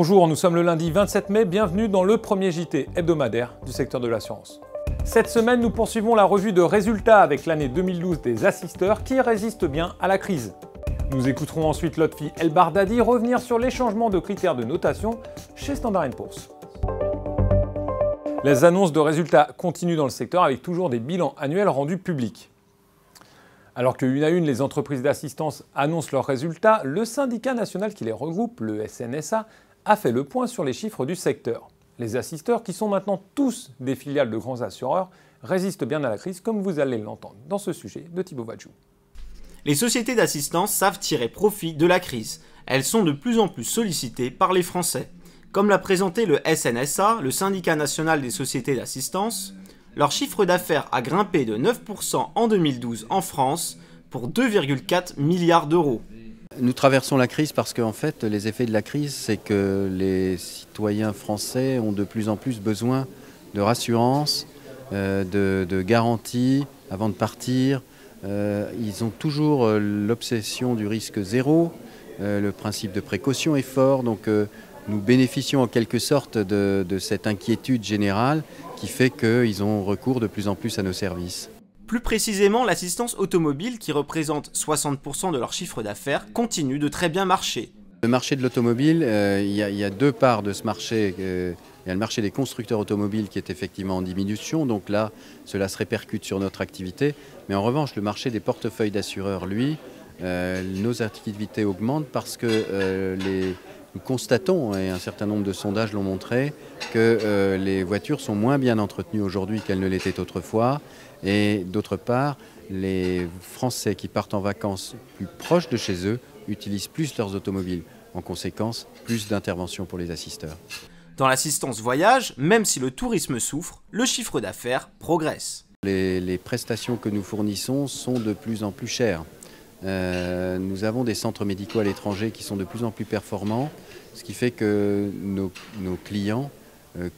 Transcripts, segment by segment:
Bonjour, nous sommes le lundi 27 mai, bienvenue dans le premier JT hebdomadaire du secteur de l'assurance. Cette semaine, nous poursuivons la revue de résultats avec l'année 2012 des assisteurs qui résistent bien à la crise. Nous écouterons ensuite Lotfi El Bardadi revenir sur les changements de critères de notation chez Standard & Poor's. Les annonces de résultats continuent dans le secteur avec toujours des bilans annuels rendus publics. Alors que une à une les entreprises d'assistance annoncent leurs résultats, le syndicat national qui les regroupe, le SNSA, a fait le point sur les chiffres du secteur. Les assisteurs, qui sont maintenant tous des filiales de grands assureurs, résistent bien à la crise, comme vous allez l'entendre dans ce sujet de Thibaut Vadjou. Les sociétés d'assistance savent tirer profit de la crise. Elles sont de plus en plus sollicitées par les Français. Comme l'a présenté le SNSA, le syndicat national des sociétés d'assistance, leur chiffre d'affaires a grimpé de 9% en 2012 en France pour 2,4 milliards d'euros. Nous traversons la crise parce qu'en fait, les effets de la crise, c'est que les citoyens français ont de plus en plus besoin de rassurance, de garanties avant de partir. Ils ont toujours l'obsession du risque zéro, le principe de précaution est fort, donc nous bénéficions en quelque sorte de cette inquiétude générale qui fait qu'ils ont recours de plus en plus à nos services. Plus précisément, l'assistance automobile, qui représente 60% de leur chiffre d'affaires, continue de très bien marcher. Le marché de l'automobile, il y a deux parts de ce marché. Il y a le marché des constructeurs automobiles qui est effectivement en diminution, donc là, cela se répercute sur notre activité. Mais en revanche, le marché des portefeuilles d'assureurs, lui, nos activités augmentent parce que nous constatons, et un certain nombre de sondages l'ont montré, que les voitures sont moins bien entretenues aujourd'hui qu'elles ne l'étaient autrefois. Et d'autre part, les Français qui partent en vacances plus proches de chez eux utilisent plus leurs automobiles. En conséquence, plus d'interventions pour les assisteurs. Dans l'assistance voyage, même si le tourisme souffre, le chiffre d'affaires progresse. Les prestations que nous fournissons sont de plus en plus chères. Nous avons des centres médicaux à l'étranger qui sont de plus en plus performants, ce qui fait que nos clients,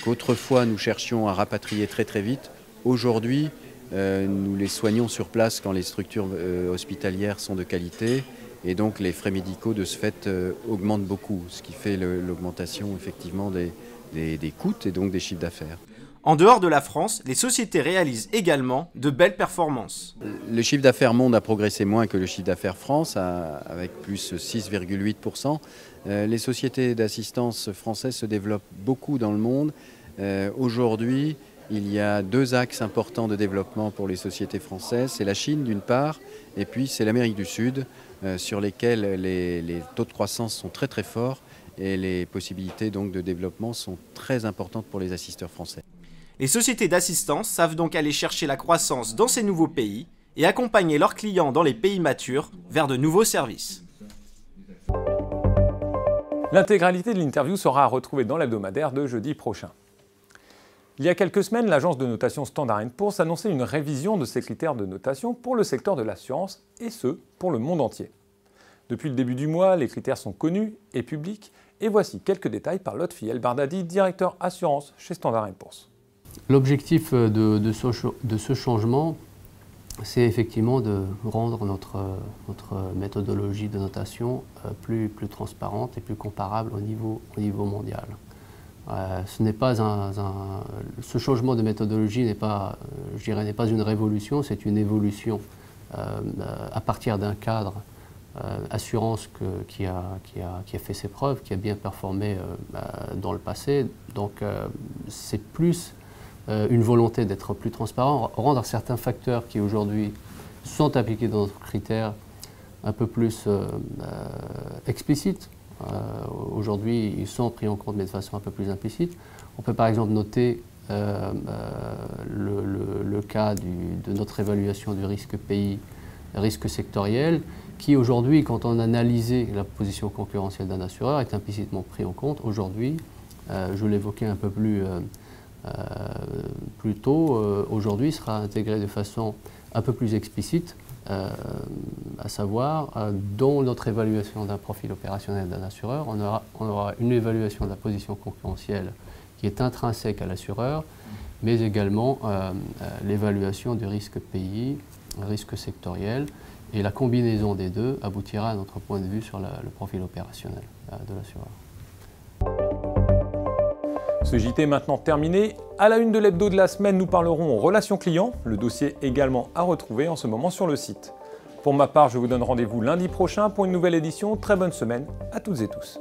qu'autrefois nous cherchions à rapatrier très très vite, aujourd'hui nous les soignons sur place quand les structures hospitalières sont de qualité et donc les frais médicaux de ce fait augmentent beaucoup, ce qui fait l'augmentation effectivement des coûts et donc des chiffres d'affaires. En dehors de la France, les sociétés réalisent également de belles performances. Le chiffre d'affaires monde a progressé moins que le chiffre d'affaires France, avec plus 6,8%. Les sociétés d'assistance françaises se développent beaucoup dans le monde. Aujourd'hui, il y a deux axes importants de développement pour les sociétés françaises. C'est la Chine d'une part, et puis c'est l'Amérique du Sud, sur lesquels les taux de croissance sont très très forts et les possibilités donc de développement sont très importantes pour les assisteurs français. Les sociétés d'assistance savent donc aller chercher la croissance dans ces nouveaux pays et accompagner leurs clients dans les pays matures vers de nouveaux services. L'intégralité de l'interview sera à retrouver dans l'hebdomadaire de jeudi prochain. Il y a quelques semaines, l'agence de notation Standard & Poor's annonçait une révision de ses critères de notation pour le secteur de l'assurance, et ce, pour le monde entier. Depuis le début du mois, les critères sont connus et publics, et voici quelques détails par Lotfi El Bardadi, directeur assurance chez Standard & Poor's. L'objectif de ce changement, c'est effectivement de rendre notre méthodologie de notation plus transparente et plus comparable au niveau mondial. Ce changement de méthodologie n'est pas, n'est pas une révolution, c'est une évolution à partir d'un cadre assurance qui a fait ses preuves, qui a bien performé dans le passé. Donc c'est plus une volonté d'être plus transparent, rendre certains facteurs qui aujourd'hui sont appliqués dans notre critère un peu plus explicites. Aujourd'hui, ils sont pris en compte, mais de façon un peu plus implicite. On peut par exemple noter le cas de notre évaluation du risque pays, risque sectoriel, qui aujourd'hui, quand on analysait la position concurrentielle d'un assureur, est implicitement pris en compte. Aujourd'hui, je l'évoquais un peu plus tôt, aujourd'hui sera intégré de façon un peu plus explicite, à savoir, dans notre évaluation d'un profil opérationnel d'un assureur, on aura une évaluation de la position concurrentielle qui est intrinsèque à l'assureur, mais également l'évaluation du risque pays, risque sectoriel, et la combinaison des deux aboutira à notre point de vue sur le profil opérationnel de l'assureur. Ce JT est maintenant terminé. À la une de l'hebdo de la semaine, nous parlerons relations clients, le dossier également à retrouver en ce moment sur le site. Pour ma part, je vous donne rendez-vous lundi prochain pour une nouvelle édition. Très bonne semaine à toutes et tous.